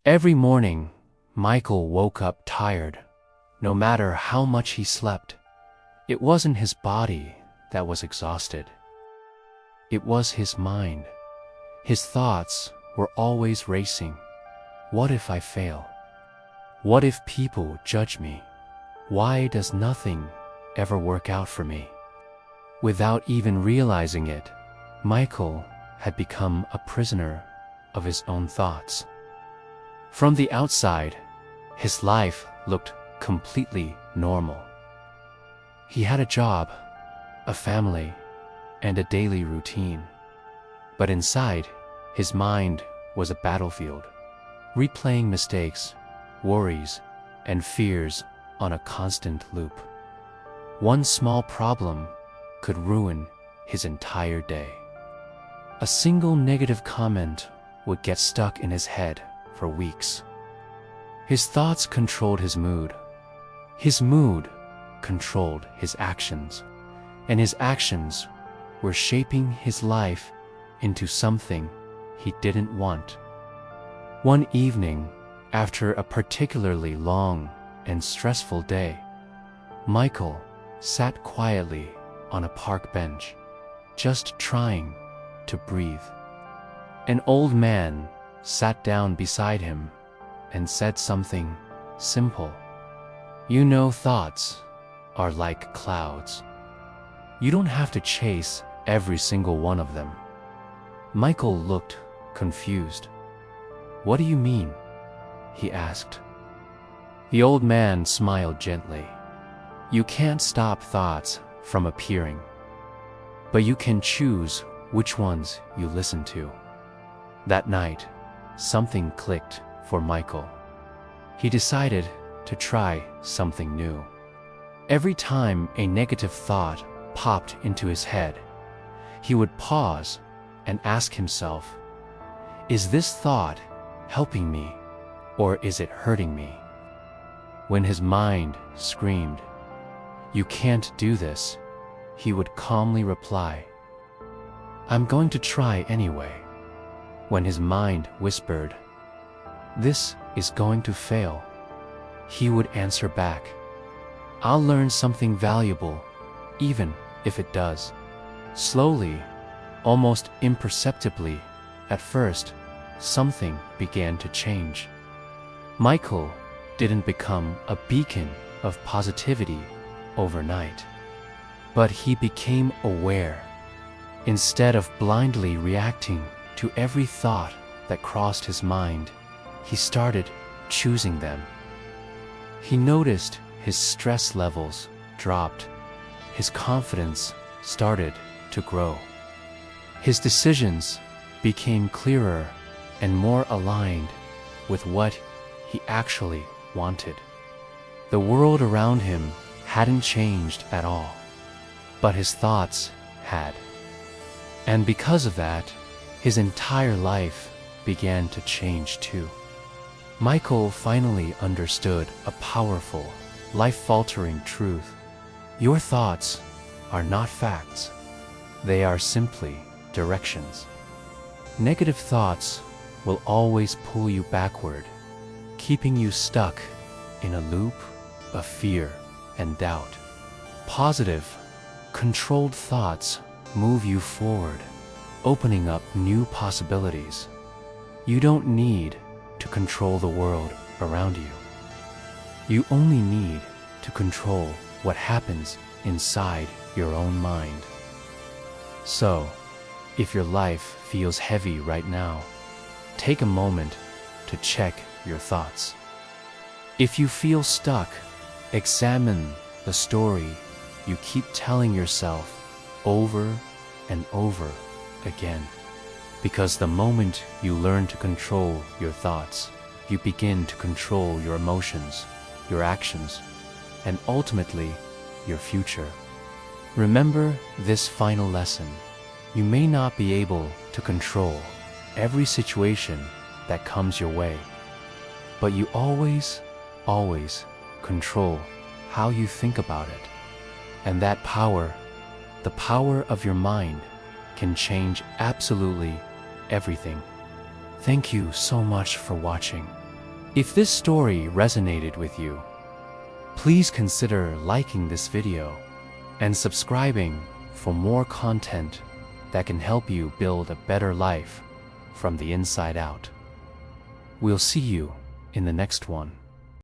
Every morning, Michael woke up tired, no matter how much he slept. It wasn't his body that was exhausted. It was his mind. His thoughts were always racing. What if I fail? What if people judge me? Why does nothing ever work out for me? Without even realizing it, Michael had become a prisoner of his own thoughts. From the outside, his life looked completely normal. He had a job, a family, and a daily routine. But inside, his mind was a battlefield, replaying mistakes, worries, and fears on a constant loop. One small problem could ruin his entire day. A single negative comment would get stuck in his head for weeks. His thoughts controlled his mood. His mood controlled his actions, and his actions were shaping his life into something he didn't want. One evening, after a particularly long and stressful day, Michael sat quietly on a park bench, just trying to breathe. An old man sat down beside him and said something simple. You know, thoughts are like clouds. You don't have to chase every single one of them. Michael looked confused. What do you mean? He asked. The old man smiled gently. You can't stop thoughts from appearing, but you can choose which ones you listen to. That night, something clicked for Michael. He decided to try something new. Every time a negative thought popped into his head, he would pause and ask himself, is this thought helping me, or is it hurting me? When his mind screamed, you can't do this, he would calmly reply, I'm going to try anyway. When his mind whispered, this is going to fail, he would answer back, I'll learn something valuable, even if it does. Slowly, almost imperceptibly, at first, something began to change. Michael didn't become a beacon of positivity overnight, but he became aware. Instead of blindly reacting to every thought that crossed his mind, he started choosing them. He noticed his stress levels dropped. His confidence started to grow. His decisions became clearer and more aligned with what he actually wanted. The world around him hadn't changed at all, but his thoughts had. And because of that, his entire life began to change too. Michael finally understood a powerful, life-altering truth. Your thoughts are not facts. They are simply directions. Negative thoughts will always pull you backward, keeping you stuck in a loop of fear and doubt. Positive, controlled thoughts move you forward, opening up new possibilities. You don't need to control the world around you. You only need to control what happens inside your own mind. So, if your life feels heavy right now, take a moment to check your thoughts. If you feel stuck, examine the story you keep telling yourself over and over again. Because the moment you learn to control your thoughts, you begin to control your emotions, your actions, and ultimately, your future. Remember this final lesson. You may not be able to control every situation that comes your way, but you always control how you think about it. And that power, the power of your mind, can change absolutely everything. Thank you so much for watching. If this story resonated with you, please consider liking this video and subscribing for more content that can help you build a better life from the inside out. We'll see you in the next one.